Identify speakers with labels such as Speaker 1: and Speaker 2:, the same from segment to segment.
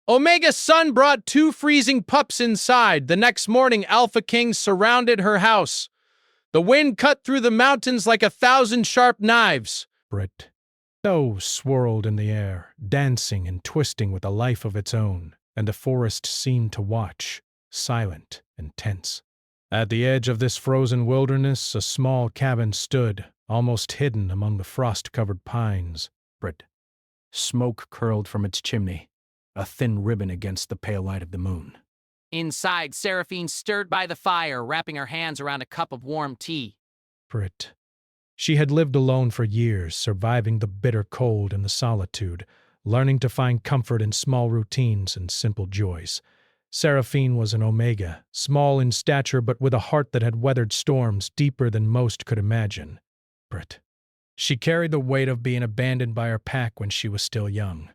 Speaker 1: Omega's son brought 2 freezing pups inside. The next morning, Alpha Kings surrounded her house. The wind cut through the mountains like 1,000 sharp knives. Brit. Snow swirled in the air, dancing and twisting with a life of its own, and the forest seemed to watch, silent and tense. At the edge of this frozen wilderness, a small cabin stood, almost hidden among the frost-covered pines. Brit. Smoke curled from its chimney, a thin ribbon against the pale light of the moon.
Speaker 2: Inside, Seraphine stirred by the fire, wrapping her hands around a cup of warm tea.
Speaker 1: Brit. She had lived alone for years, surviving the bitter cold and the solitude, learning to find comfort in small routines and simple joys. Seraphine was an Omega, small in stature but with a heart that had weathered storms deeper than most could imagine. Brit. She carried the weight of being abandoned by her pack when she was still young,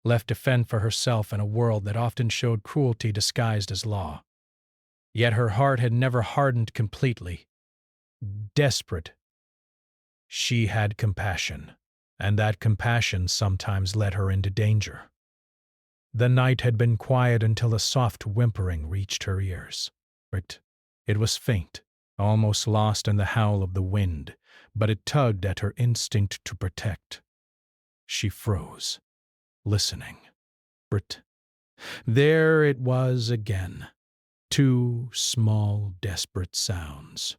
Speaker 1: left to fend for herself in a world that often showed cruelty disguised as law. Yet her heart had never hardened completely. Desperate, she had compassion, and that compassion sometimes led her into danger. The night had been quiet until a soft whimpering reached her ears. It was faint, almost lost in the howl of the wind, but it tugged at her instinct to protect. She froze, listening. There it was again. 2 small, desperate sounds.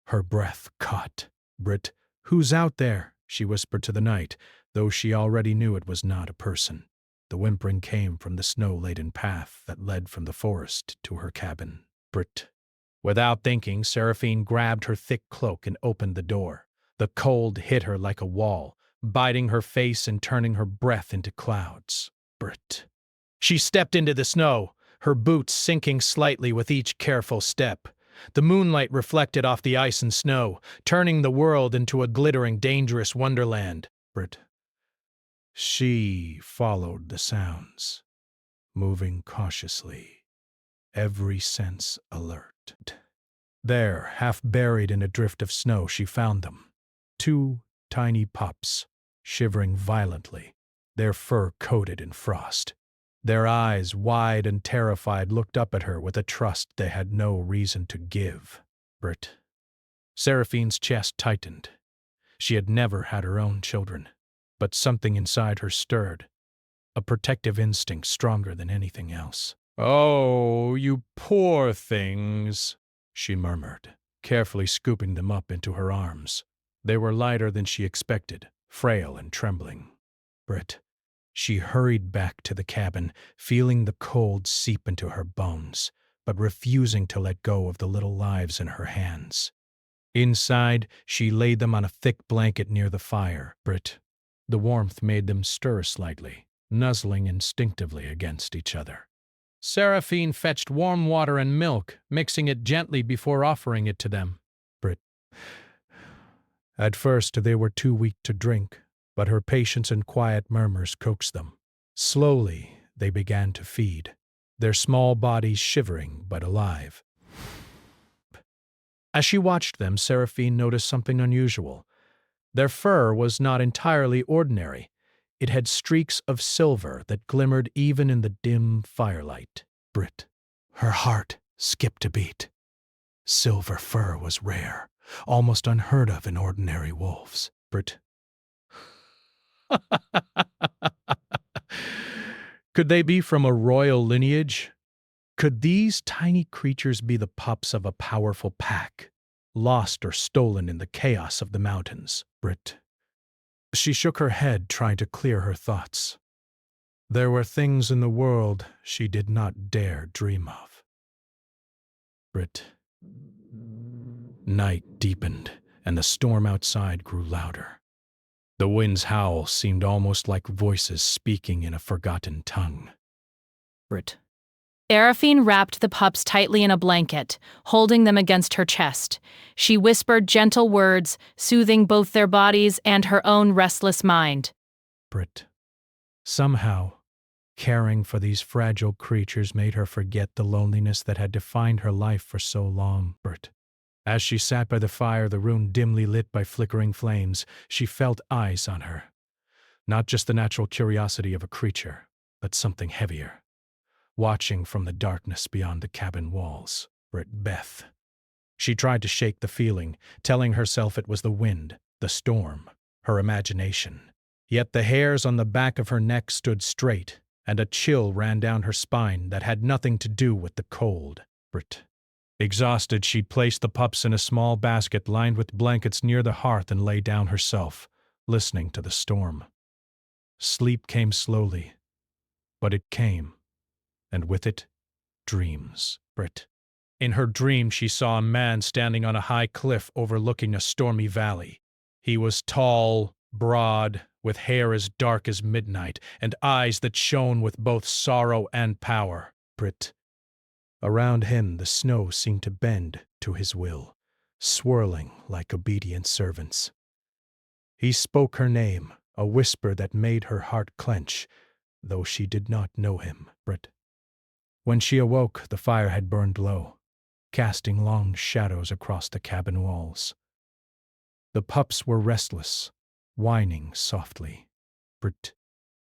Speaker 1: Her breath caught. Brit, who's out there? She whispered to the night, though she already knew it was not a person. The whimpering came from the snow-laden path that led from the forest to her cabin. Brit. Without thinking, Seraphine grabbed her thick cloak and opened the door. The cold hit her like a wall, biting her face and turning her breath into clouds. Brit. She stepped into the snow, her boots sinking slightly with each careful step. The moonlight reflected off the ice and snow, turning the world into a glittering, dangerous wonderland. Brit. She followed the sounds, moving cautiously, every sense alert. There, half buried in a drift of snow, she found them. 2 tiny pups, shivering violently, their fur coated in frost. Their eyes, wide and terrified, looked up at her with a trust they had no reason to give. Brit. Seraphine's chest tightened. She had never had her own children, but something inside her stirred, a protective instinct stronger than anything else. "Oh, you poor things," she murmured, carefully scooping them up into her arms. They were lighter than she expected, frail and trembling. Brit. She hurried back to the cabin, feeling the cold seep into her bones, but refusing to let go of the little lives in her hands. Inside, she laid them on a thick blanket near the fire. Brit. The warmth made them stir slightly, nuzzling instinctively against each other. Seraphine fetched warm water and milk, mixing it gently before offering it to them. Brit. At first, they were too weak to drink, but her patience and quiet murmurs coaxed them. Slowly, they began to feed, their small bodies shivering but alive. As she watched them, Seraphine noticed something unusual. Their fur was not entirely ordinary. It had streaks of silver that glimmered even in the dim firelight. Brit. Her heart skipped a beat. Silver fur was rare, almost unheard of in ordinary wolves. Brit. Could they be from a royal lineage? Could these tiny creatures be the pups of a powerful pack, lost or stolen in the chaos of the mountains? Brit. She shook her head, trying to clear her thoughts. There were things in the world she did not dare dream of. Brit. Night deepened, and the storm outside grew louder. The wind's howl seemed almost like voices speaking in a forgotten tongue.
Speaker 2: Brit.
Speaker 3: Seraphine wrapped the pups tightly in a blanket, holding them against her chest. She whispered gentle words, soothing both their bodies and her own restless mind.
Speaker 1: Brit. Somehow, caring for these fragile creatures made her forget the loneliness that had defined her life for so long. Brit. As she sat by the fire, the room dimly lit by flickering flames, she felt eyes on her. Not just the natural curiosity of a creature, but something heavier. Watching from the darkness beyond the cabin walls, Beth. She tried to shake the feeling, telling herself it was the wind, the storm, her imagination. Yet the hairs on the back of her neck stood straight, and a chill ran down her spine that had nothing to do with the cold. Exhausted, she'd placed the pups in a small basket lined with blankets near the hearth and lay down herself, listening to the storm. Sleep came slowly, but it came, and with it, dreams. In her dream, she saw a man standing on a high cliff overlooking a stormy valley. He was tall, broad, with hair as dark as midnight, and eyes that shone with both sorrow and power. Around him the snow seemed to bend to his will, swirling like obedient servants. He spoke her name, a whisper that made her heart clench, though she did not know him. When she awoke, the fire had burned low, casting long shadows across the cabin walls. The pups were restless, whining softly.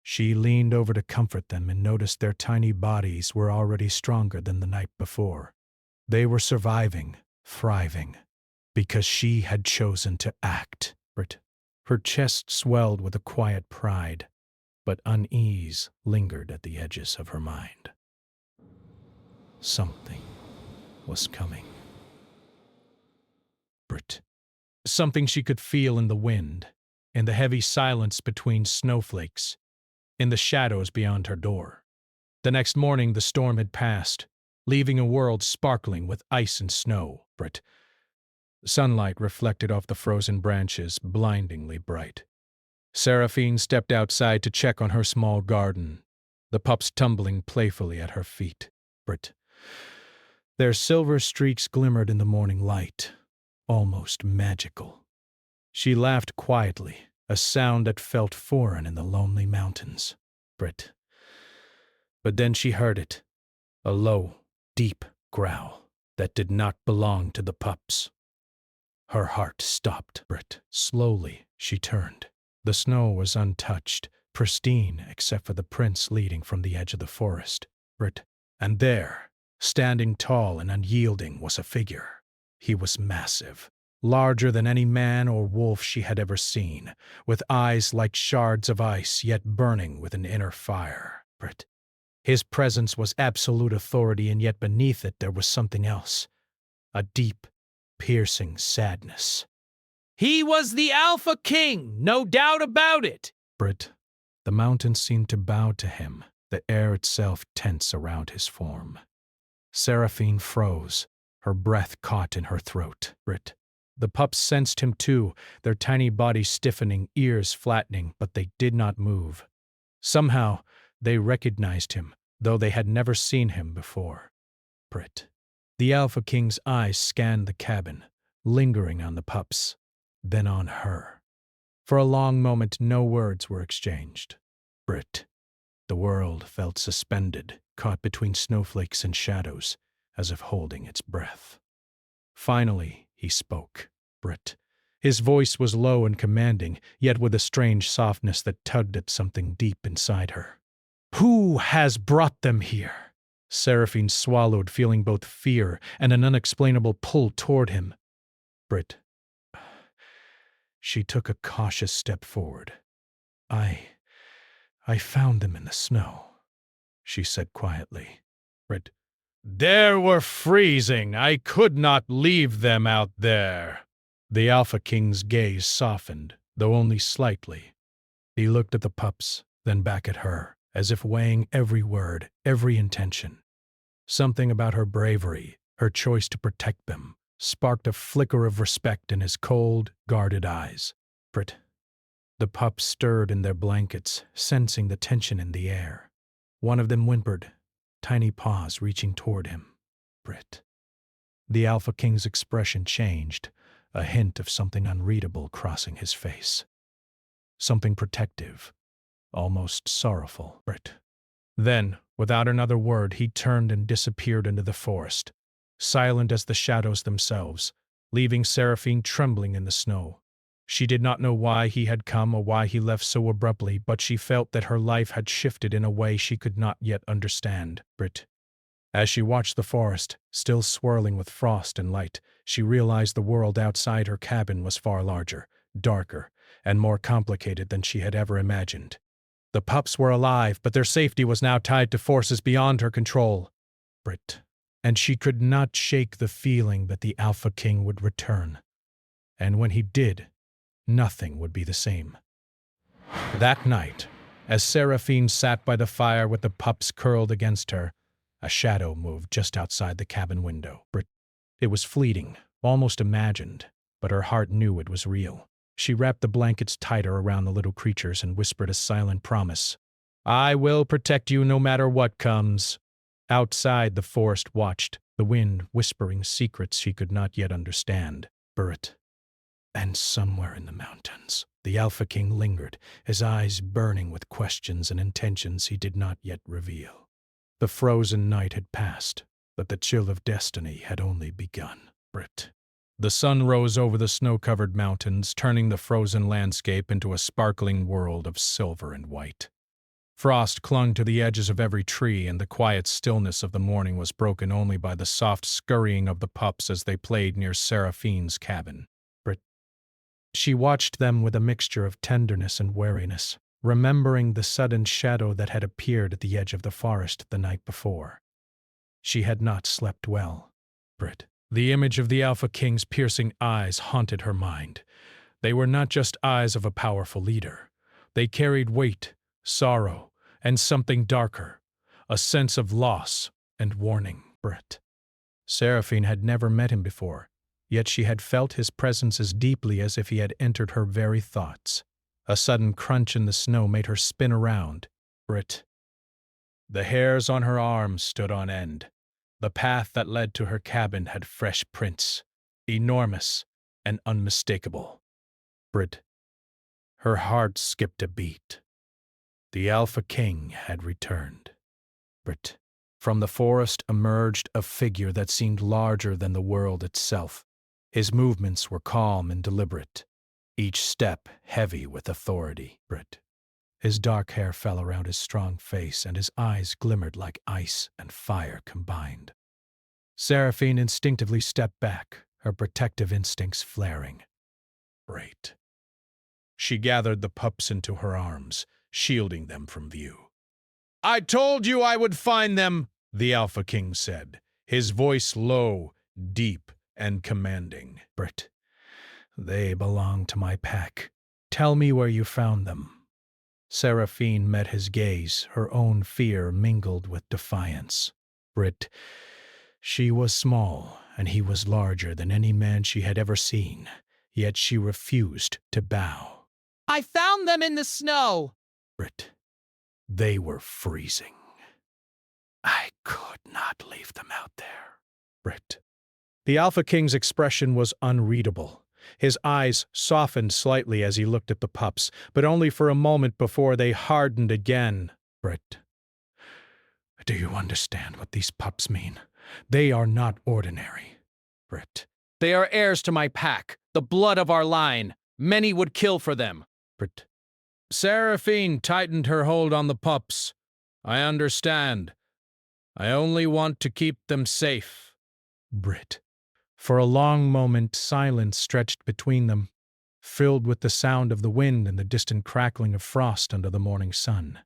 Speaker 1: She leaned over to comfort them and noticed their tiny bodies were already stronger than the night before. They were surviving, thriving, because she had chosen to act. Her chest swelled with a quiet pride, but unease lingered at the edges of her mind. Something was coming. Something she could feel in the wind, in the heavy silence between snowflakes, in the shadows beyond her door. The next morning the storm had passed, leaving a world sparkling with ice and snow. Sunlight reflected off the frozen branches, blindingly bright. Seraphine stepped outside to check on her small garden, the pups tumbling playfully at her feet. Their silver streaks glimmered in the morning light, almost magical. She laughed quietly, a sound that felt foreign in the lonely mountains. But then she heard it, a low, deep growl that did not belong to the pups. Her heart stopped. Slowly, she turned. The snow was untouched, pristine except for the prints leading from the edge of the forest. And there, standing tall and unyielding, was a figure. He was massive, larger than any man or wolf she had ever seen, with eyes like shards of ice yet burning with an inner fire. His presence was absolute authority, and yet beneath it there was something else, a deep, piercing sadness.
Speaker 2: He was the Alpha King, no doubt about it.
Speaker 1: The mountains seemed to bow to him, the air itself tense around his form. Seraphine froze, her breath caught in her throat. The pups sensed him too, their tiny bodies stiffening, ears flattening, but they did not move. Somehow, they recognized him, though they had never seen him before. The Alpha King's eyes scanned the cabin, lingering on the pups, then on her. For a long moment, no words were exchanged. The world felt suspended, caught between snowflakes and shadows, as if holding its breath. Finally, he spoke. His voice was low and commanding, yet with a strange softness that tugged at something deep inside her. "Who has brought them here?" Seraphine swallowed, feeling both fear and an unexplainable pull toward him. She took a cautious step forward. I found them in the snow," she said quietly. "They were freezing. I could not leave them out there." The Alpha King's gaze softened, though only slightly. He looked at the pups, then back at her, as if weighing every word, every intention. Something about her bravery, her choice to protect them, sparked a flicker of respect in his cold, guarded eyes. The pups stirred in their blankets, sensing the tension in the air. One of them whimpered, tiny paws reaching toward him. The Alpha King's expression changed, a hint of something unreadable crossing his face. Something protective, almost sorrowful. Then, without another word, he turned and disappeared into the forest, silent as the shadows themselves, leaving Seraphine trembling in the snow. She did not know why he had come or why he left so abruptly, but she felt that her life had shifted in a way she could not yet understand. Brit. As she watched the forest, still swirling with frost and light, she realized the world outside her cabin was far larger, darker, and more complicated than she had ever imagined. The pups were alive, but their safety was now tied to forces beyond her control. Brit. And she could not shake the feeling that the Alpha King would return. And when he did, nothing would be the same. That night, as Seraphine sat by the fire with the pups curled against her, a shadow moved just outside the cabin window. It was fleeting, almost imagined, but her heart knew it was real. She wrapped the blankets tighter around the little creatures and whispered a silent promise. "I will protect you no matter what comes." Outside, the forest watched, the wind whispering secrets she could not yet understand. Brit. And somewhere in the mountains, the Alpha King lingered, his eyes burning with questions and intentions he did not yet reveal. The frozen night had passed, but the chill of destiny had only begun. Brit. The sun rose over the snow-covered mountains, turning the frozen landscape into a sparkling world of silver and white. Frost clung to the edges of every tree, and the quiet stillness of the morning was broken only by the soft scurrying of the pups as they played near Seraphine's cabin. She watched them with a mixture of tenderness and wariness, remembering the sudden shadow that had appeared at the edge of the forest the night before. She had not slept well. The image of the Alpha King's piercing eyes haunted her mind. They were not just eyes of a powerful leader. They carried weight, sorrow, and something darker, a sense of loss and warning. Seraphine had never met him before, yet she had felt his presence as deeply as if he had entered her very thoughts. A sudden crunch in the snow made her spin around. The hairs on her arms stood on end. The path that led to her cabin had fresh prints, enormous and unmistakable. Her heart skipped a beat. The Alpha King had returned. From the forest emerged a figure that seemed larger than the world itself. His movements were calm and deliberate, each step heavy with authority. His dark hair fell around his strong face, and his eyes glimmered like ice and fire combined. Seraphine instinctively stepped back, her protective instincts flaring. She gathered the pups into her arms, shielding them from view. "I told you I would find them," the Alpha King said, his voice low, deep, and commanding. "They belong to my pack. Tell me where you found them." Seraphine met his gaze, her own fear mingled with defiance. She was small, and he was larger than any man she had ever seen, yet she refused to bow.
Speaker 2: "I found them in the snow."
Speaker 1: They were freezing. I could not leave them out there. The Alpha King's expression was unreadable. His eyes softened slightly as he looked at the pups, but only for a moment before they hardened again. Do you understand what these pups mean? They are not ordinary.
Speaker 2: "They are heirs to my pack, the blood of our line. Many would kill for them." Seraphine tightened her hold on the pups. "I understand. I only want to keep them safe."
Speaker 1: For a long moment, silence stretched between them, filled with the sound of the wind and the distant crackling of frost under the morning sun.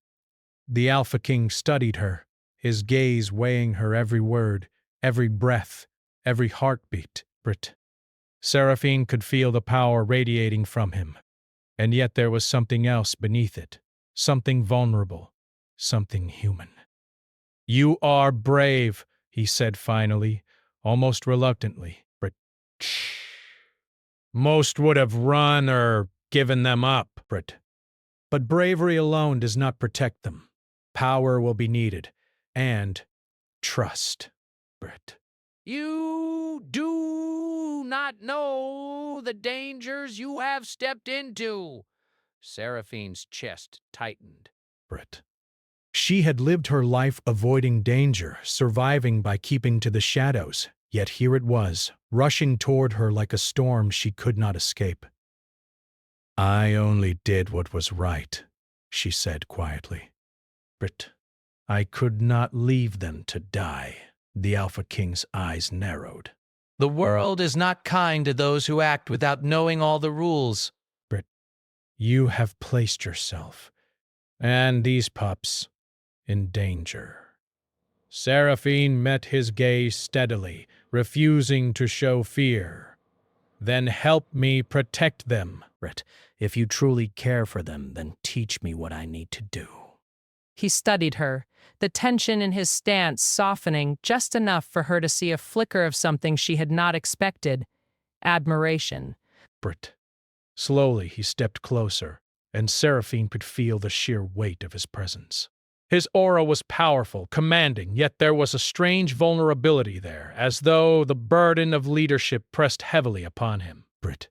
Speaker 1: The Alpha King studied her, his gaze weighing her every word, every breath, every heartbeat. Seraphine could feel the power radiating from him, and yet there was something else beneath it, something vulnerable, something human. "You are brave," he said finally, almost reluctantly. "Most would have run or given them up." But bravery alone does not protect them. Power will be needed, and trust.
Speaker 2: "You do not know the dangers you have stepped into." Seraphine's chest tightened.
Speaker 1: She had lived her life avoiding danger, surviving by keeping to the shadows, yet here it was, rushing toward her like a storm she could not escape. I only did what was right, she said quietly. But I could not leave them to die. The Alpha King's eyes narrowed.
Speaker 2: The world is not kind to those who act without knowing all the rules.
Speaker 1: But you have placed yourself, and these pups, in danger. Seraphine met his gaze steadily, refusing to show fear. Then help me protect them.
Speaker 4: Brett, if you truly care for them, then teach me what I need to do.
Speaker 3: He studied her, the tension in his stance softening just enough for her to see a flicker of something she had not expected: admiration.
Speaker 1: Britt. Slowly he stepped closer, and Seraphine could feel the sheer weight of his presence. His aura was powerful, commanding, yet there was a strange vulnerability there, as though the burden of leadership pressed heavily upon him. Britt,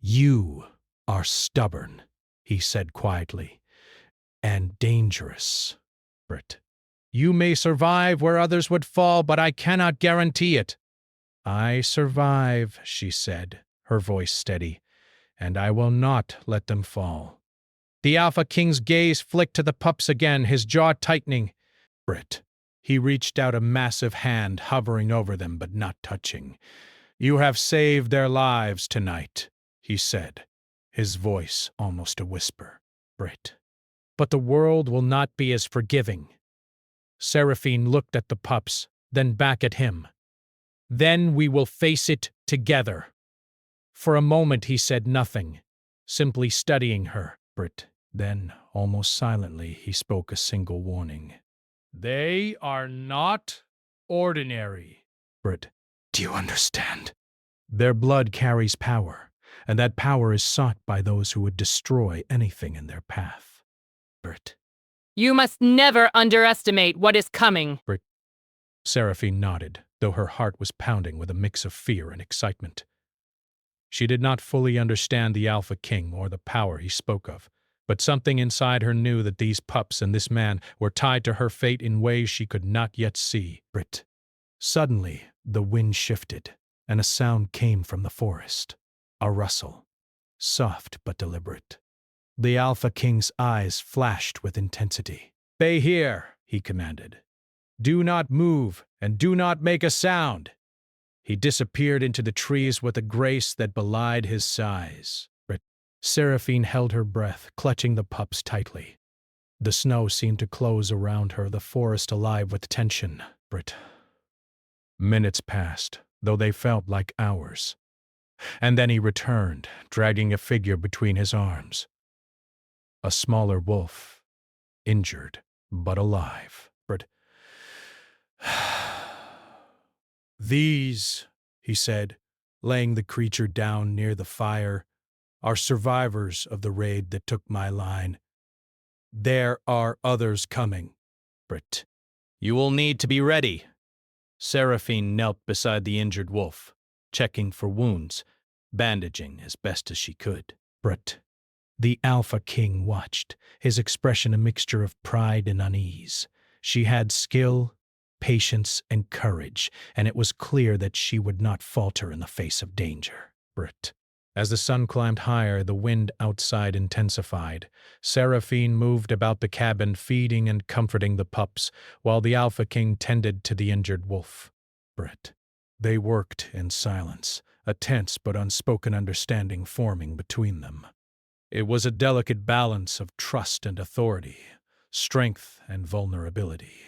Speaker 1: you are stubborn, he said quietly, and dangerous. Britt, you may survive where others would fall, but I cannot guarantee it. I survive, she said, her voice steady, and I will not let them fall. The Alpha King's gaze flicked to the pups again, his jaw tightening. Britt. He reached out a massive hand, hovering over them but not touching. You have saved their lives tonight, he said, his voice almost a whisper. Britt. But the world will not be as forgiving. Seraphine looked at the pups, then back at him. Then we will face it together. For a moment he said nothing, simply studying her. Britt. Then, almost silently, he spoke a single warning. They are not ordinary. Britt, do you understand? Their blood carries power, and that power is sought by those who would destroy anything in their path. Britt.
Speaker 3: You must never underestimate what is coming.
Speaker 1: Britt. Seraphine nodded, though her heart was pounding with a mix of fear and excitement. She did not fully understand the Alpha King or the power he spoke of, but something inside her knew that these pups and this man were tied to her fate in ways she could not yet see. Britt. Suddenly, the wind shifted, and a sound came from the forest. A rustle, soft but deliberate. The Alpha King's eyes flashed with intensity. Stay here, he commanded. Do not move, and do not make a sound. He disappeared into the trees with a grace that belied his size. Seraphine held her breath, clutching the pups tightly. The snow seemed to close around her, the forest alive with tension. Britt. Minutes passed, though they felt like hours. And then he returned, dragging a figure between his arms. A smaller wolf, injured, but alive. Britt. These, he said, laying the creature down near the fire, are survivors of the raid that took my line. There are others coming. Britt. You will need to be ready. Seraphine knelt beside the injured wolf, checking for wounds, bandaging as best as she could. Britt. The Alpha King watched, his expression a mixture of pride and unease. She had skill, patience, and courage, and it was clear that she would not falter in the face of danger. Britt. As the sun climbed higher, the wind outside intensified. Seraphine moved about the cabin, feeding and comforting the pups, while the Alpha King tended to the injured wolf. Britt. They worked in silence, a tense but unspoken understanding forming between them. It was a delicate balance of trust and authority, strength and vulnerability.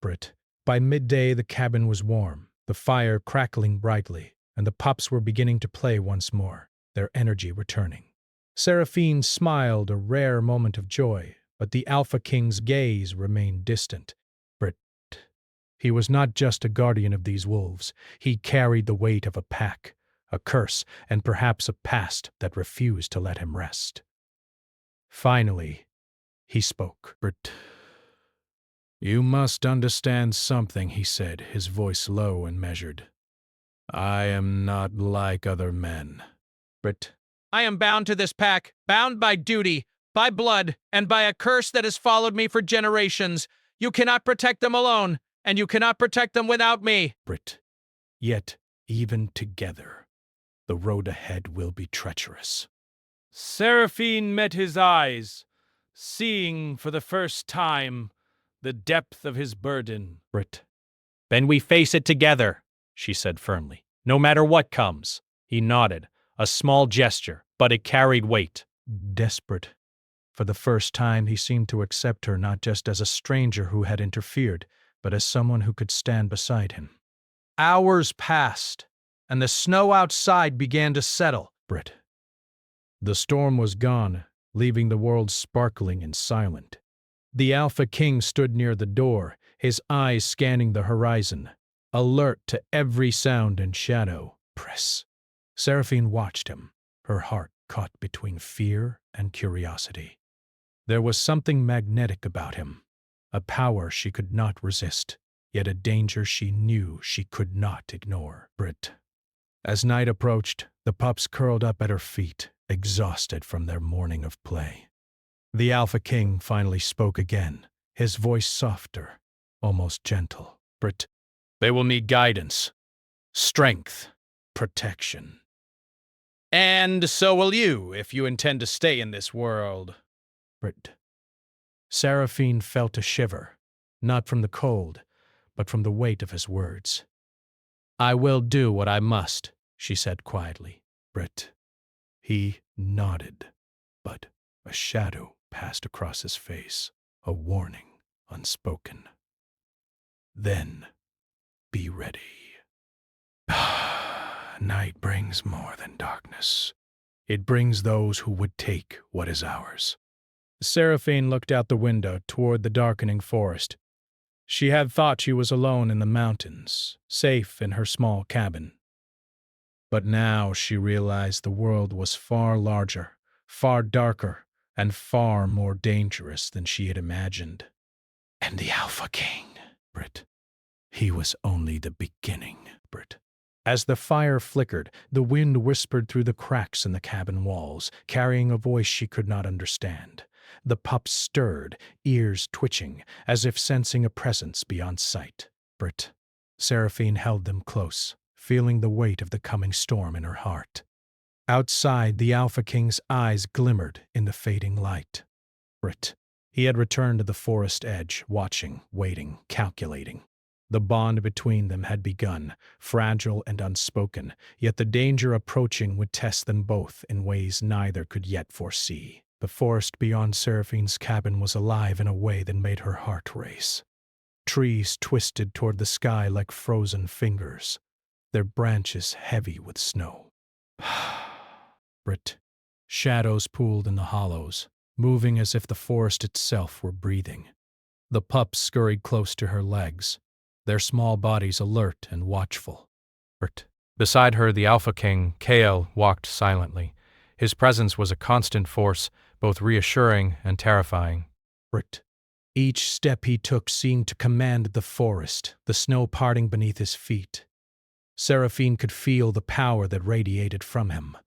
Speaker 1: Britt. By midday the cabin was warm, the fire crackling brightly, and the pups were beginning to play once more, their energy returning. Seraphine smiled, a rare moment of joy, but the Alpha King's gaze remained distant. Britt. He was not just a guardian of these wolves. He carried the weight of a pack, a curse, and perhaps a past that refused to let him rest. Finally, he spoke. Britt. You must understand something, he said, his voice low and measured. I am not like other men. Britt.
Speaker 2: I am bound to this pack, bound by duty, by blood, and by a curse that has followed me for generations. You cannot protect them alone, and you cannot protect them without me.
Speaker 1: Britt. Yet, even together, the road ahead will be treacherous.
Speaker 2: Seraphine met his eyes, seeing for the first time the depth of his burden.
Speaker 1: Brit. Then we face it together, she said firmly. No matter what comes. He nodded, a small gesture, but it carried weight. Desperate. For the first time, he seemed to accept her not just as a stranger who had interfered, but as someone who could stand beside him. Hours passed, and the snow outside began to settle. Brit. The storm was gone, leaving the world sparkling and silent. The Alpha King stood near the door, his eyes scanning the horizon, alert to every sound and shadow. Press. Seraphine watched him, her heart caught between fear and curiosity. There was something magnetic about him, a power she could not resist, yet a danger she knew she could not ignore. Brit. As night approached, the pups curled up at her feet, exhausted from their morning of play. The Alpha King finally spoke again, his voice softer, almost gentle. Brit. They will need guidance, strength, protection.
Speaker 2: And so will you, if you intend to stay in this world.
Speaker 1: Brit. Seraphine felt a shiver, not from the cold, but from the weight of his words. I will do what I must, she said quietly. Brit. He nodded, but a shadow passed across his face, a warning unspoken. Then, be ready. Night brings more than darkness. It brings those who would take what is ours. Seraphine looked out the window toward the darkening forest. She had thought she was alone in the mountains, safe in her small cabin. But now she realized the world was far larger, far darker, and far more dangerous than she had imagined. And the Alpha King, Brit. He was only the beginning, Brit. As the fire flickered, the wind whispered through the cracks in the cabin walls, carrying a voice she could not understand. The pups stirred, ears twitching, as if sensing a presence beyond sight. Brit. Seraphine held them close, feeling the weight of the coming storm in her heart. Outside, the Alpha King's eyes glimmered in the fading light. Brit. He had returned to the forest edge, watching, waiting, calculating. The bond between them had begun, fragile and unspoken, yet the danger approaching would test them both in ways neither could yet foresee. The forest beyond Seraphine's cabin was alive in a way that made her heart race. Trees twisted toward the sky like frozen fingers, their branches heavy with snow. Brit. Shadows pooled in the hollows, moving as if the forest itself were breathing. The pups scurried close to her legs, their small bodies alert and watchful. Brit. Beside her, the Alpha King, Kale, walked silently. His presence was a constant force, both reassuring and terrifying. Brit. Each step he took seemed to command the forest, the snow parting beneath his feet. Seraphine could feel the power that radiated from him,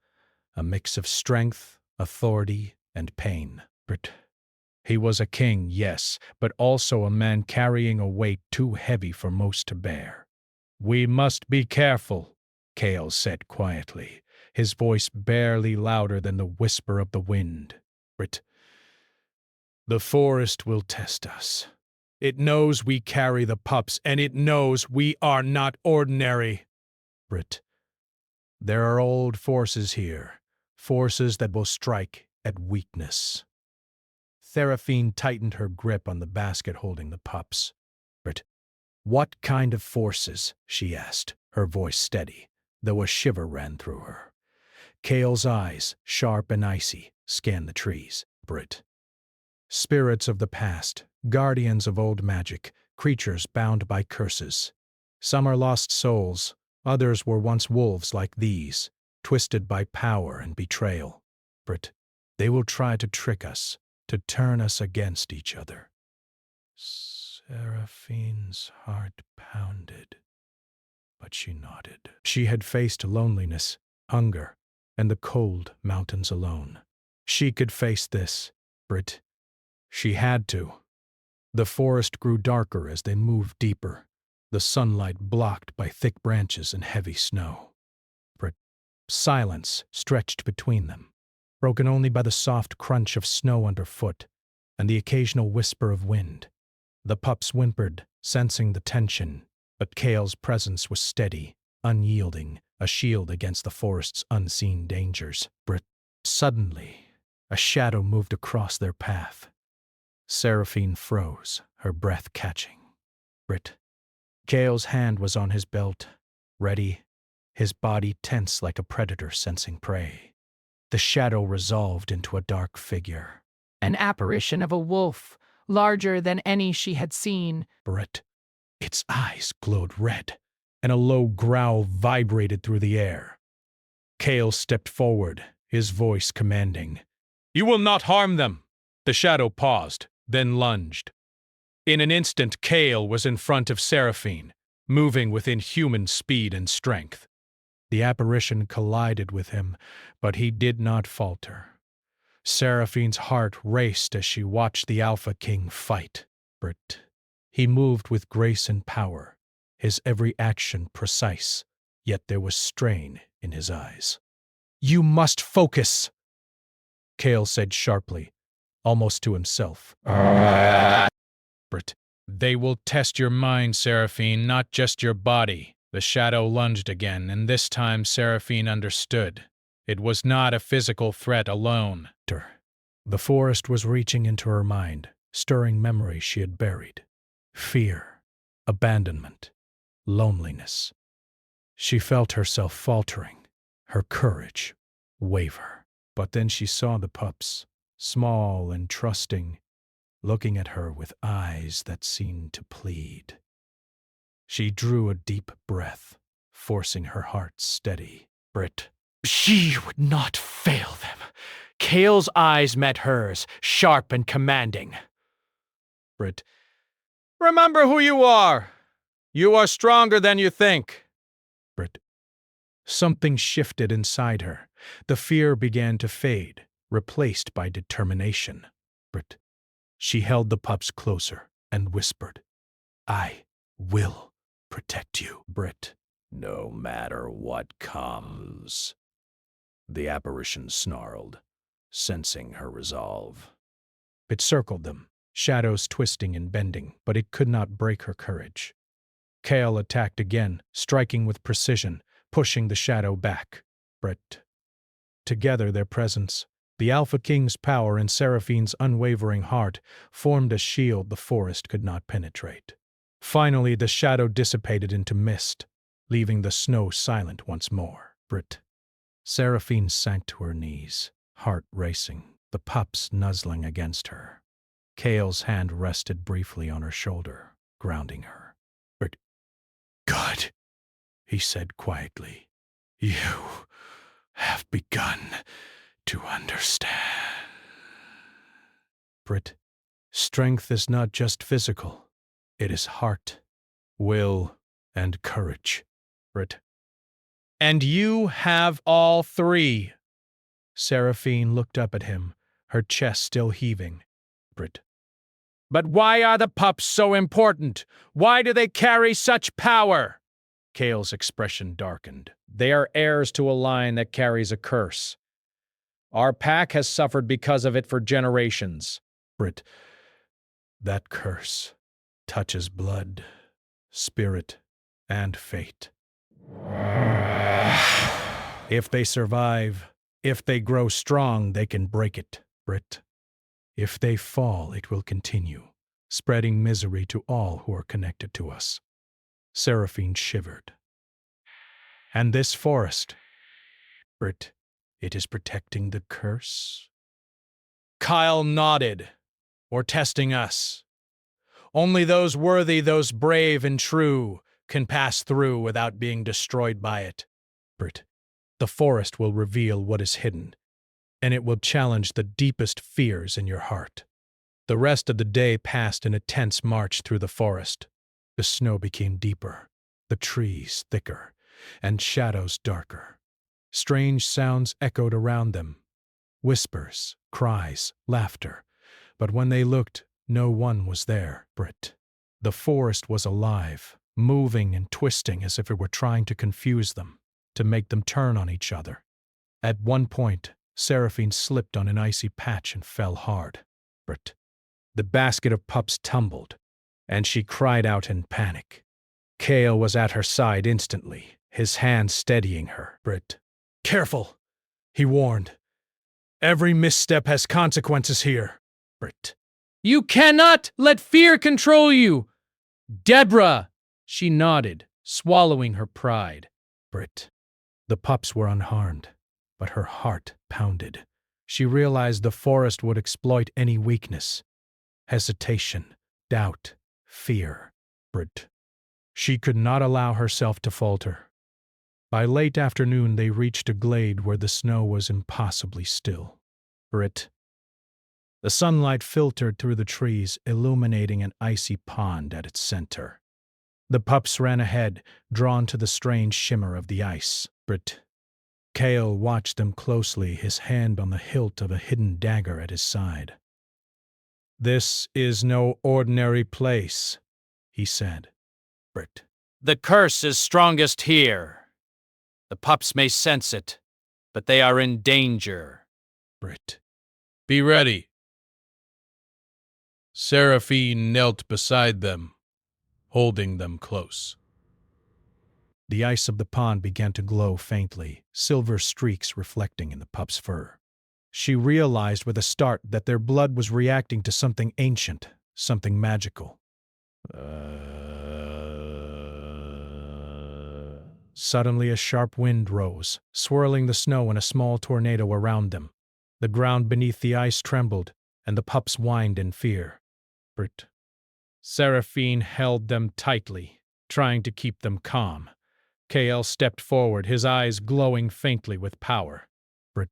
Speaker 1: a mix of strength, authority, and pain. Brit. He was a king, yes, but also a man carrying a weight too heavy for most to bear. We must be careful, Kale said quietly, his voice barely louder than the whisper of the wind. Brit. The forest will test us. It knows we carry the pups, and it knows we are not ordinary. Brit. There are old forces here, forces that will strike at weakness. Seraphine tightened her grip on the basket holding the pups. Brit. What kind of forces? She asked, her voice steady, though a shiver ran through her. Kale's eyes, sharp and icy, scanned the trees. Brit. Spirits of the past, guardians of old magic, creatures bound by curses. Some are lost souls, others were once wolves like these, twisted by power and betrayal. Brit. They will try to trick us, to turn us against each other. Seraphine's heart pounded, but she nodded. She had faced loneliness, hunger, and the cold mountains alone. She could face this, Brit. She had to. The forest grew darker as they moved deeper, the sunlight blocked by thick branches and heavy snow. Brit. Silence stretched between them. broken only by the soft crunch of snow underfoot and the occasional whisper of wind. The pups whimpered, sensing the tension, but Kale's presence was steady, unyielding, a shield against the forest's unseen dangers. Suddenly, a shadow moved across their path. Seraphine froze, her breath catching. Kale's hand was on his belt, ready, his body tense like a predator sensing prey. The shadow resolved into a dark figure.
Speaker 2: An apparition of a wolf, larger than any she had seen.
Speaker 1: Its eyes glowed red, and a low growl vibrated through the air. Kale stepped forward, his voice commanding. "You will not harm them!" The shadow paused, then lunged. In an instant, Kale was in front of Seraphine, moving with inhuman speed and strength. The apparition collided with him, but he did not falter. Seraphine's heart raced as she watched the Alpha King fight. He moved with grace and power, his every action precise, yet there was strain in his eyes. "You must focus," Kale said sharply, almost to himself. "They will test your mind, Seraphine, not just your body." The shadow lunged again, and this time Seraphine understood. It was not a physical threat alone. The forest was reaching into her mind, stirring memories she had buried. Fear, abandonment, loneliness. She felt herself faltering, her courage waver. But then she saw the pups, small and trusting, looking at her with eyes that seemed to plead. She drew a deep breath, forcing her heart steady. She would not fail them. Kale's eyes met hers, sharp and commanding.
Speaker 2: Remember who you are! You are stronger than you think.
Speaker 1: Something shifted inside her. The fear began to fade, replaced by determination. She held the pups closer and whispered, "I will protect you, no matter what comes." The apparition snarled, sensing her resolve. It circled them, shadows twisting and bending, but it could not break her courage. Kale attacked again, striking with precision, pushing the shadow back. Together, their presence, the Alpha King's power and Seraphine's unwavering heart, formed a shield the forest could not penetrate. Finally, the shadow dissipated into mist, leaving the snow silent once more. Seraphine sank to her knees, heart racing, the pups nuzzling against her. Kale's hand rested briefly on her shoulder, grounding her. "Good," he said quietly. "You have begun to understand." Strength is not just physical. It is heart, will, and courage.
Speaker 2: And you have all three.
Speaker 1: Seraphine looked up at him, her chest still heaving.
Speaker 2: But why are the pups so important? Why do they carry such power?
Speaker 1: Kale's expression darkened.
Speaker 2: They are heirs to a line that carries a curse. Our pack has suffered because of it for generations.
Speaker 1: That curse touches blood, spirit, and fate. If they survive, if they grow strong, they can break it, If they fall, it will continue, spreading misery to all who are connected to us. Seraphine shivered. And this forest, it is protecting the curse?
Speaker 2: Kyle nodded. Or testing us. Only those worthy, those brave and true, can pass through without being destroyed by it.
Speaker 1: The forest will reveal what is hidden, and it will challenge the deepest fears in your heart. The rest of the day passed in a tense march through the forest. The snow became deeper, the trees thicker, and shadows darker. Strange sounds echoed around them. Whispers, cries, laughter. But when they looked, no one was there. The forest was alive, moving and twisting as if it were trying to confuse them, to make them turn on each other. At one point, Seraphine slipped on an icy patch and fell hard. Brit. The basket of pups tumbled, and she cried out in panic. Kale was at her side instantly, his hand steadying her. Brit. Careful, he warned. Every misstep has consequences here. Brit.
Speaker 2: You cannot let fear control you! Deborah! She nodded, swallowing her pride.
Speaker 1: Brit. The pups were unharmed, but her heart pounded. She realized the forest would exploit any weakness. Hesitation, doubt, fear. Brit. She could not allow herself to falter. By late afternoon they reached a glade where the snow was impossibly still. Brit. The sunlight filtered through the trees, illuminating an icy pond at its center. The pups ran ahead, drawn to the strange shimmer of the ice. Brit. Kale watched them closely, his hand on the hilt of a hidden dagger at his side. This is no ordinary place, he said. Brit.
Speaker 2: The curse is strongest here. The pups may sense it, but they are in danger.
Speaker 1: Brit.
Speaker 5: Be ready. Seraphine knelt beside them, holding them close.
Speaker 1: The ice of the pond began to glow faintly, silver streaks reflecting in the pup's fur. She realized with a start that their blood was reacting to something ancient, something magical. Suddenly a sharp wind rose, swirling the snow in a small tornado around them. The ground beneath the ice trembled, and the pups whined in fear. Brit. Seraphine held them tightly, trying to keep them calm. Kale stepped forward, his eyes glowing faintly with power. Brit.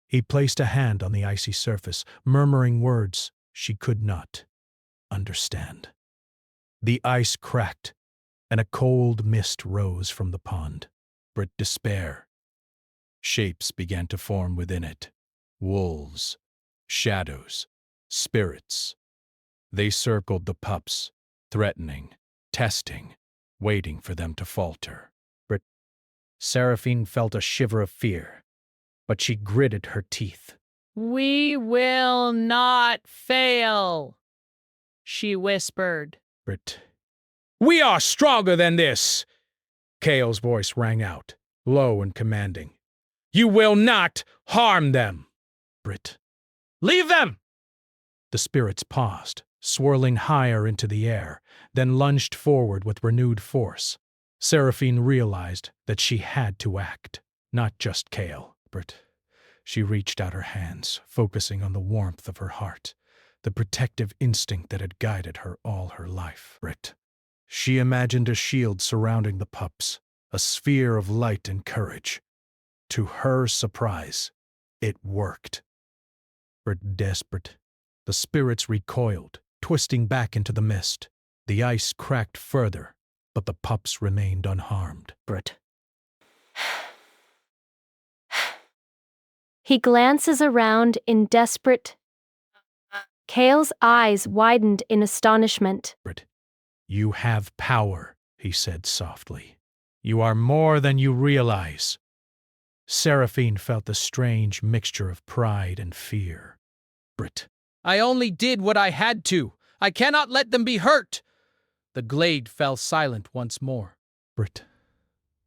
Speaker 1: He placed a hand on the icy surface, murmuring words she could not understand. The ice cracked, and a cold mist rose from the pond. Brit. Despair. Shapes began to form within it. Wolves, shadows, spirits. They circled the pups, threatening, testing, waiting for them to falter. Brit. Seraphine felt a shiver of fear, but she gritted her teeth.
Speaker 3: We will not fail, she whispered.
Speaker 1: Brit. We are stronger than this! Kale's voice rang out, low and commanding. You will not harm them! Brit. Leave them! The spirits paused, swirling higher into the air, then lunged forward with renewed force. Seraphine realized that she had to act, not just Kale. Brit. She reached out her hands, focusing on the warmth of her heart, the protective instinct that had guided her all her life. Brit. She imagined a shield surrounding the pups, a sphere of light and courage. To her surprise, it worked. Brit. Desperate, the spirits recoiled, twisting back into the mist. The ice cracked further, but the pups remained unharmed.
Speaker 3: Brit. He glances around in desperate. Kale's eyes widened in astonishment.
Speaker 1: Brit. You have power, he said softly. You are more than you realize. Seraphine felt a strange mixture of pride and fear. Brit.
Speaker 2: I only did what I had to. I cannot let them be hurt. The glade fell silent once more.
Speaker 1: Brit.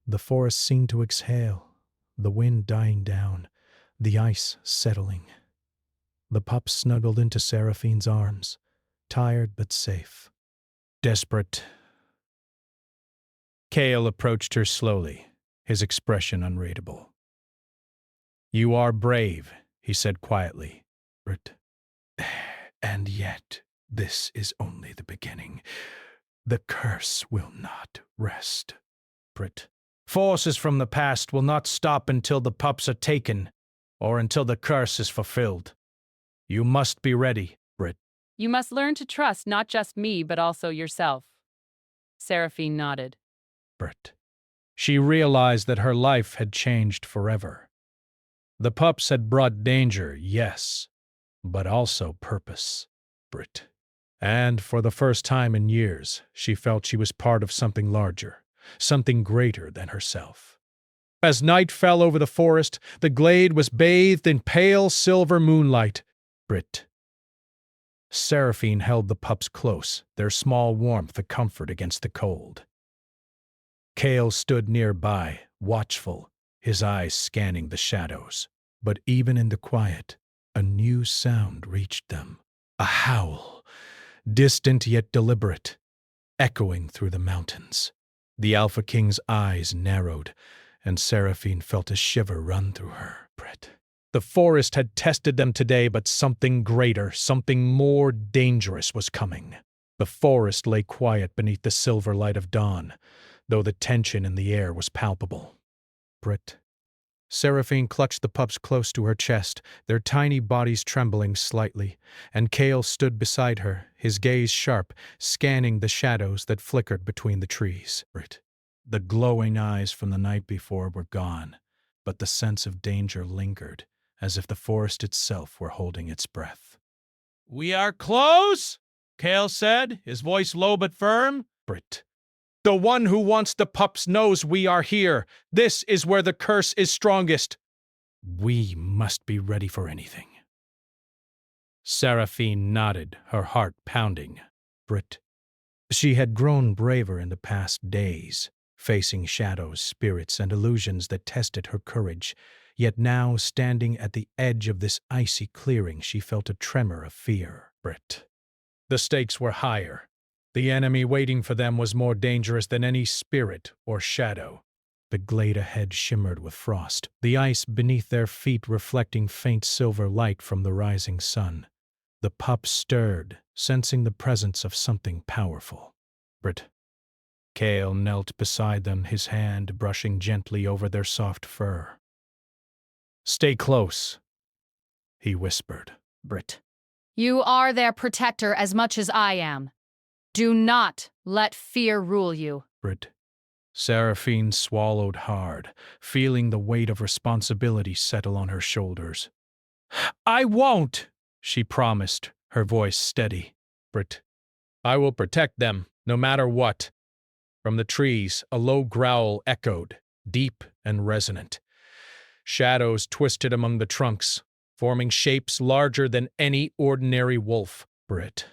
Speaker 1: The forest seemed to exhale, the wind dying down, the ice settling. The pups snuggled into Seraphine's arms, tired but safe. Desperate. Kale approached her slowly, his expression unreadable. You are brave, he said quietly. Brit. And yet, this is only the beginning. The curse will not rest. Brit. Forces from the past will not stop until the pups are taken, or until the curse is fulfilled. You must be ready, Brit.
Speaker 6: You must learn to trust not just me, but also yourself. Seraphine nodded.
Speaker 1: Brit. She realized that her life had changed forever. The pups had brought danger, yes, but also purpose. Brit. And for the first time in years, she felt she was part of something larger, something greater than herself. As night fell over the forest, the glade was bathed in pale silver moonlight. Brit. Seraphine held the pups close, their small warmth a comfort against the cold. Cale stood nearby, watchful, his eyes scanning the shadows. But even in the quiet, a new sound reached them. A howl, distant yet deliberate, echoing through the mountains. The Alpha King's eyes narrowed, and Seraphine felt a shiver run through her. Brit. The forest had tested them today, but something greater, something more dangerous was coming. The forest lay quiet beneath the silver light of dawn, though the tension in the air was palpable. Brit. Seraphine clutched the pups close to her chest, their tiny bodies trembling slightly, and Cale stood beside her, his gaze sharp, scanning the shadows that flickered between the trees. The glowing eyes from the night before were gone, but the sense of danger lingered, as if the forest itself were holding its breath.
Speaker 2: "We are close," Cale said, his voice low but firm.
Speaker 1: Brit. The one who wants the pups knows we are here. This is where the curse is strongest. We must be ready for anything. Seraphine nodded, her heart pounding. Brit. She had grown braver in the past days, facing shadows, spirits, and illusions that tested her courage. Yet now, standing at the edge of this icy clearing, she felt a tremor of fear. Brit. The stakes were higher. The enemy waiting for them was more dangerous than any spirit or shadow. The glade ahead shimmered with frost, the ice beneath their feet reflecting faint silver light from the rising sun. The pups stirred, sensing the presence of something powerful. Brit. Cale knelt beside them, his hand brushing gently over their soft fur. "Stay close," he whispered.
Speaker 3: Brit. You are their protector as much as I am. Do not let fear rule you.
Speaker 1: Brit. Seraphine swallowed hard, feeling the weight of responsibility settle on her shoulders. "I won't," she promised, her voice steady. Brit. "I will protect them, no matter what." From the trees, a low growl echoed, deep and resonant. Shadows twisted among the trunks, forming shapes larger than any ordinary wolf. Brit.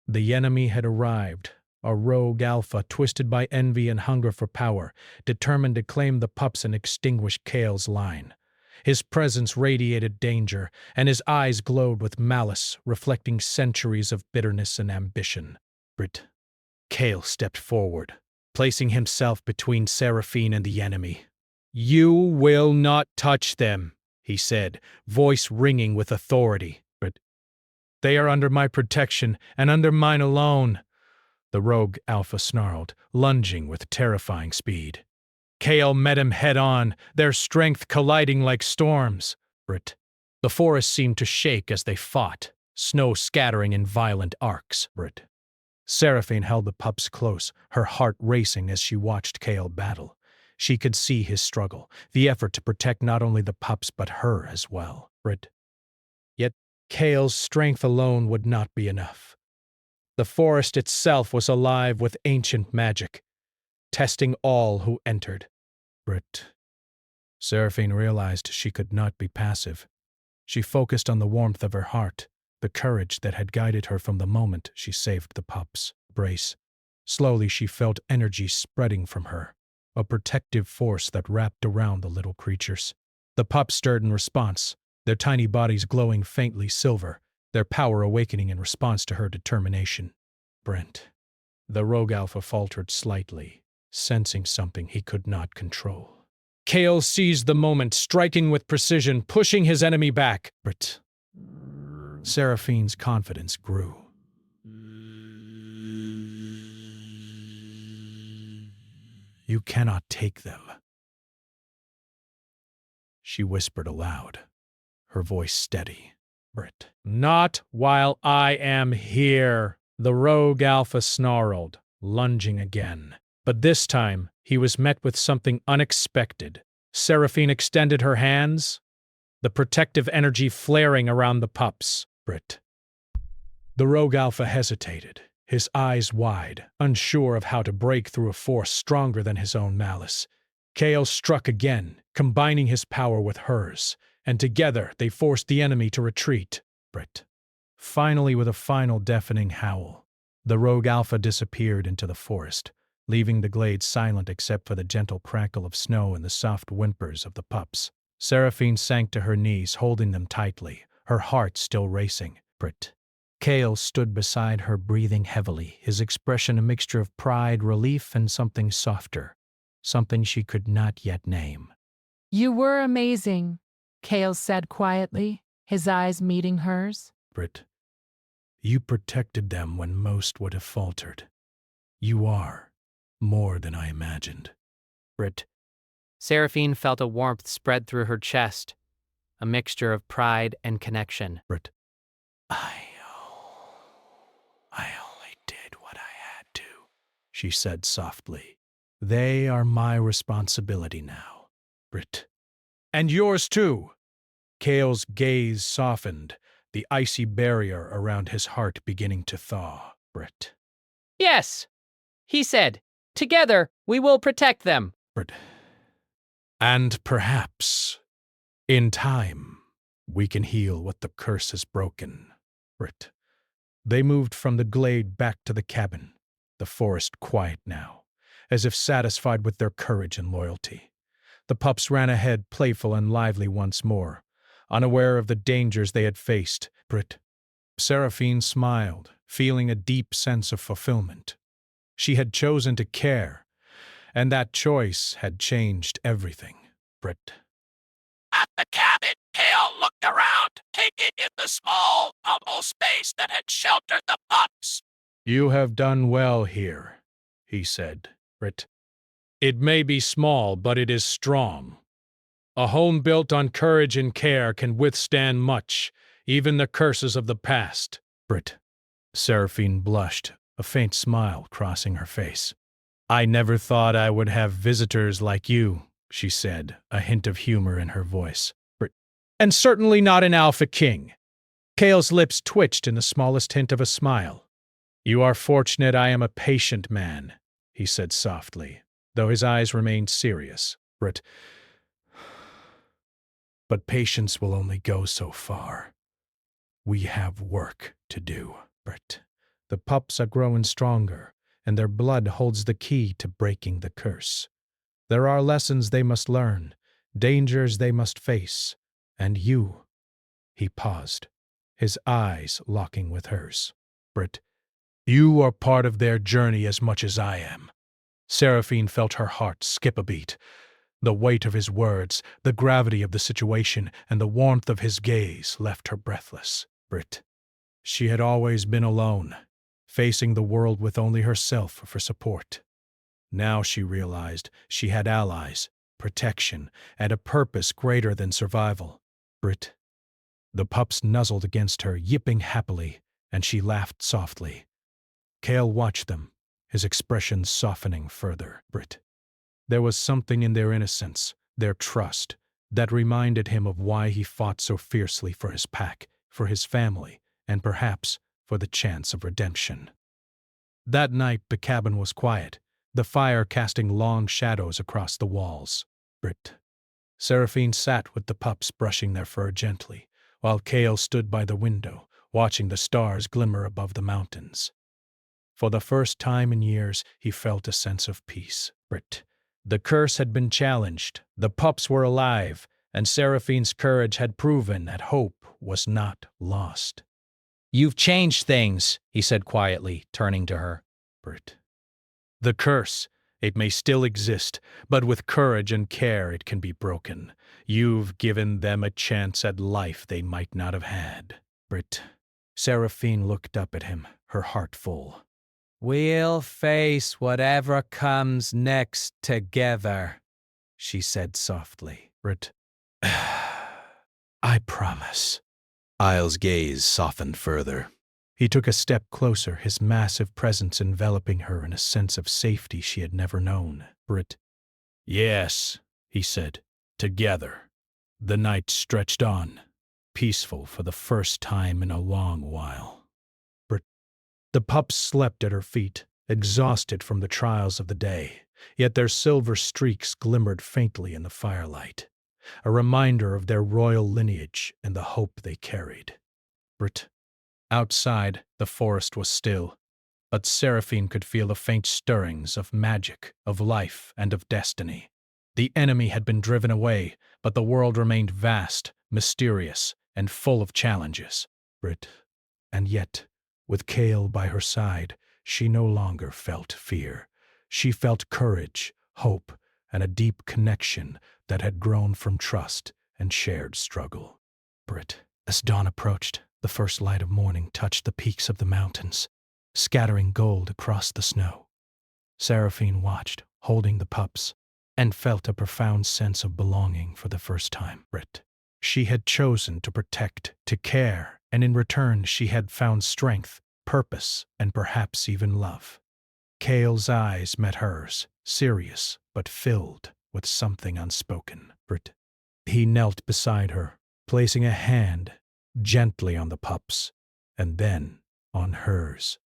Speaker 1: The enemy had arrived, a rogue alpha twisted by envy and hunger for power, determined to claim the pups and extinguish Cale's line. His presence radiated danger, and his eyes glowed with malice, reflecting centuries of bitterness and ambition. Brit. Cale stepped forward, placing himself between Seraphine and the enemy. "You will not touch them," he said, voice ringing with authority. Brit. "They are under my protection, and under mine alone," the rogue alpha snarled, lunging with terrifying speed. Cale met him head-on, their strength colliding like storms. Brit. The forest seemed to shake as they fought, snow scattering in violent arcs. Brit. Seraphine held the pups close, her heart racing as she watched Cale battle. She could see his struggle, the effort to protect not only the pups but her as well. Brit. Yet Cale's strength alone would not be enough. The forest itself was alive with ancient magic, testing all who entered. Brit. Seraphine realized she could not be passive. She focused on the warmth of her heart, the courage that had guided her from the moment she saved the pups. Brace. Slowly she felt energy spreading from her, a protective force that wrapped around the little creatures. The pups stirred in response, their tiny bodies glowing faintly silver, their power awakening in response to her determination. Brent. The rogue alpha faltered slightly, sensing something he could not control. Cale seized the moment, striking with precision, pushing his enemy back. But Seraphine's confidence grew. "You cannot take them," she whispered aloud, her voice steady. Brit. "Not while I am here," the rogue alpha snarled, lunging again. But this time, he was met with something unexpected. Seraphine extended her hands, the protective energy flaring around the pups. Brit. The rogue alpha hesitated, his eyes wide, unsure of how to break through a force stronger than his own malice. Kale struck again, combining his power with hers, and together they forced the enemy to retreat. Brit. Finally, with a final deafening howl, the rogue alpha disappeared into the forest, leaving the glade silent except for the gentle crackle of snow and the soft whimpers of the pups. Seraphine sank to her knees, holding them tightly, her heart still racing. Brit. Kale stood beside her, breathing heavily, his expression a mixture of pride, relief, and something softer, something she could not yet name.
Speaker 7: You were amazing, Kale said quietly, his eyes meeting hers.
Speaker 1: Brit, you protected them when most would have faltered. You are more than I imagined.
Speaker 8: Brit. Seraphine felt a warmth spread through her chest, a mixture of pride and connection.
Speaker 1: Brit, I only did what I had to, she said softly. They are my responsibility now, Brit. And yours too. Kale's gaze softened, the icy barrier around his heart beginning to thaw. Brit.
Speaker 8: Yes, he said. Together, we will protect them.
Speaker 1: Brit. And perhaps, in time, we can heal what the curse has broken. Brit. They moved from the glade back to the cabin, the forest quiet now, as if satisfied with their courage and loyalty. The pups ran ahead, playful and lively once more, unaware of the dangers they had faced. Brit. Seraphine smiled, feeling a deep sense of fulfillment. She had chosen to care, and that choice had changed everything. Brit.
Speaker 2: At the cabin, Kale looked around, taking in the small, humble space that had sheltered the pups.
Speaker 1: You have done well here, he said. Brit. It may be small, but it is strong. A home built on courage and care can withstand much, even the curses of the past. Brit. Seraphine blushed, a faint smile crossing her face. I never thought I would have visitors like you, she said, a hint of humor in her voice. Brit. And certainly not an alpha king. Kale's lips twitched in the smallest hint of a smile. You are fortunate I am a patient man, he said softly, though his eyes remained serious. Brit. But patience will only go so far. We have work to do, Brit. The pups are growing stronger, and their blood holds the key to breaking the curse. There are lessons they must learn, dangers they must face, and you. He paused, his eyes locking with hers. Brit, you are part of their journey as much as I am. Seraphine felt her heart skip a beat. The weight of his words, the gravity of the situation, and the warmth of his gaze left her breathless. Brit. She had always been alone, facing the world with only herself for support. Now she realized she had allies, protection, and a purpose greater than survival. Brit. The pups nuzzled against her, yipping happily, and she laughed softly. Kale watched them, his expression softening further. Brit. There was something in their innocence, their trust, that reminded him of why he fought so fiercely for his pack, for his family, and perhaps for the chance of redemption. That night the cabin was quiet, the fire casting long shadows across the walls. Brit. Seraphine sat with the pups brushing their fur gently, while Kale stood by the window, watching the stars glimmer above the mountains. For the first time in years, he felt a sense of peace. Brit. The curse had been challenged, the pups were alive, and Seraphine's courage had proven that hope was not lost.
Speaker 8: You've changed things, he said quietly, turning to her.
Speaker 1: Brit. The curse, it may still exist, but with courage and care it can be broken. You've given them a chance at life they might not have had. Brit. Seraphine looked up at him, her heart full.
Speaker 8: We'll face whatever comes next together, she said softly.
Speaker 1: Brit. I promise. Isle's gaze softened further. He took a step closer, his massive presence enveloping her in a sense of safety she had never known. Brit. Yes, he said, together. The night stretched on, peaceful for the first time in a long while. Brit. The pups slept at her feet, exhausted from the trials of the day. yet their silver streaks glimmered faintly in the firelight, a reminder of their royal lineage and the hope they carried. Brit. Outside, the forest was still, but Seraphine could feel the faint stirrings of magic, of life, and of destiny. The enemy had been driven away, but the world remained vast, mysterious, and full of challenges. Brit. And yet, with Kale by her side, she no longer felt fear. She felt courage, hope, and a deep connection that had grown from trust and shared struggle. Brit. As dawn approached, the first light of morning touched the peaks of the mountains, scattering gold across the snow. Seraphine watched, holding the pups, and felt a profound sense of belonging for the first time. Brit. She had chosen to protect, to care, and in return she had found strength, purpose, and perhaps even love. Kale's eyes met hers, serious but filled with something unspoken. Brit. He knelt beside her, placing a hand gently on the pups, and then on hers.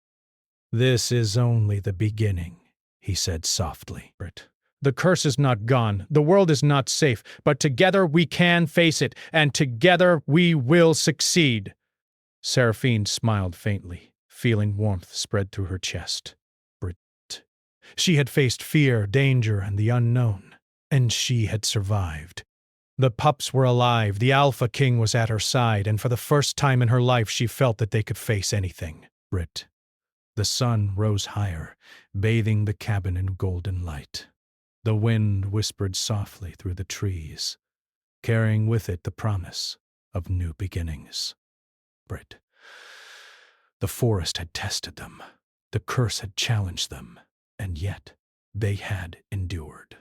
Speaker 1: "This is only the beginning," he said softly. Brit. "The curse is not gone, the world is not safe, but together we can face it, and together we will succeed." Seraphine smiled faintly, feeling warmth spread through her chest. Brit. She had faced fear, danger, and the unknown, and she had survived. The pups were alive, the Alpha King was at her side, and for the first time in her life she felt that they could face anything. Brit. The sun rose higher, bathing the cabin in golden light. The wind whispered softly through the trees, carrying with it the promise of new beginnings. Brit. The forest had tested them, the curse had challenged them, and yet they had endured.